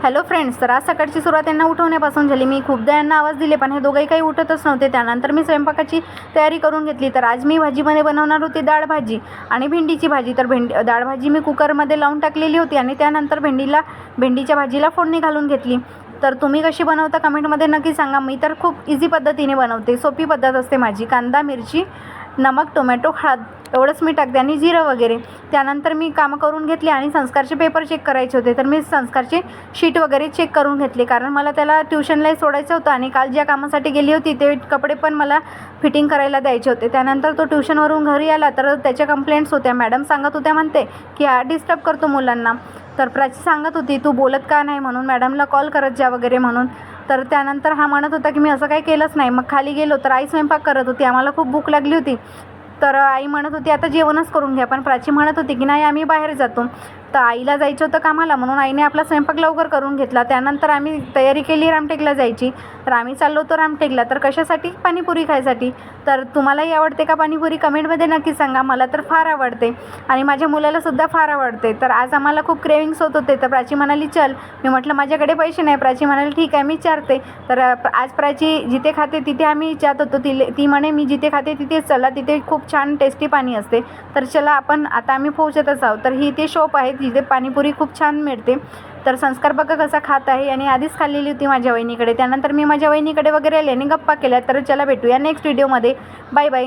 Hello friends, तर आज सकाळची सुरुवात यांना उठवण्यापासून झाली. मी खूपदा यांना आवाज दिले पण हे दोघंही काही उठतच नव्हते. त्यानंतर मी स्वयंपाकाची तयारी करून घेतली. तर आज मी भाजीमध्ये बनवणार होती डाळ भाजी आणि भेंडीची भाजी. तर डाळ भाजी मी कुकरमध्ये लावून टाकलेली होती आणि त्यानंतर भेंडीच्या भाजीला फोडणी घालून घेतली. तर तुम्ही कशी बनवता कमेंटमध्ये नक्की सांगा. मी तर खूप इझी पद्धतीने बनवते, सोपी पद्धत असते माझी. कांदा, मिरची, नमक, टोमॅटो, हळद एवढंच मी टाकते आणि जिरं वगैरे. त्यानंतर मी कामं करून घेतली आणि संस्कारचे पेपर चेक करायचे होते. तर मी संस्कारची शीट वगैरे चेक करून घेतली, कारण मला त्याला ट्युशनलाही सोडायचं होतं आणि काल ज्या कामासाठी गेली होती ते कपडे पण मला फिटिंग करायला द्यायचे होते. त्यानंतर तो ट्युशनवरून घरी आला तर त्याच्या कंप्लेंट्स होत्या. मॅडम सांगत होत्या म्हणते की हा डिस्टर्ब करतो मुलांना. तर प्राची सांगत होती तू बोलत का नाही म्हणून, मॅडमला कॉल करत जा वगैरे म्हणून. तर त्यानंतर हा म्हणत होता की मी असं काही केलंच नाही. मग खाली गेलो तर आई स्वयंपाक करत होती. आम्हाला खूप भूक लागली होती. तर आई म्हणत होती आता जेवणच करून घ्या, पण प्राची म्हणत होती की नाही आम्ही बाहेर जातो. तर आईला जायचं होतं कामाला म्हणून आईने आपला स्वयंपाक लवकर करून घेतला. त्यानंतर आम्ही तयारी केली रामटेकला जायची. तर आम्ही चाललो होतो रामटेकला. तर कशासाठी? पाणीपुरी खायसाठी. तर तुम्हालाही आवडते का पाणीपुरी? कमेंटमध्ये नक्की सांगा. मला तर फार आवडते आणि माझ्या मुलालासुद्धा फार आवडते. तर आज आम्हाला खूप क्रेविंग्स होत होते. तर प्राची म्हणाली चल. मी म्हटलं माझ्याकडे पैसे नाही. प्राची म्हणाली ठीक आहे मी विचारते. तर आज प्राची जिथे खाते तिथे आम्ही विचारत होतो. ती म्हणे मी जिथे खाते तिथेच चला, तिथे खूप छान टेस्टी पाणी असते. तर चला आपण आता आम्ही पोहोचतच आहोत. तर ही ते शॉप आहे जिथे पाणीपुरी खूप छान मिळते. तर संस्कार बघा कसा खात आहे आणि आधीच खाल्लेली होती माझ्या वहिनीकडे. त्यानंतर मी माझ्या वहिनीकडे वगैरे आले आणि गप्पा केल्या. तर चला भेटूया नेक्स्ट व्हिडिओमध्ये. Bye bye.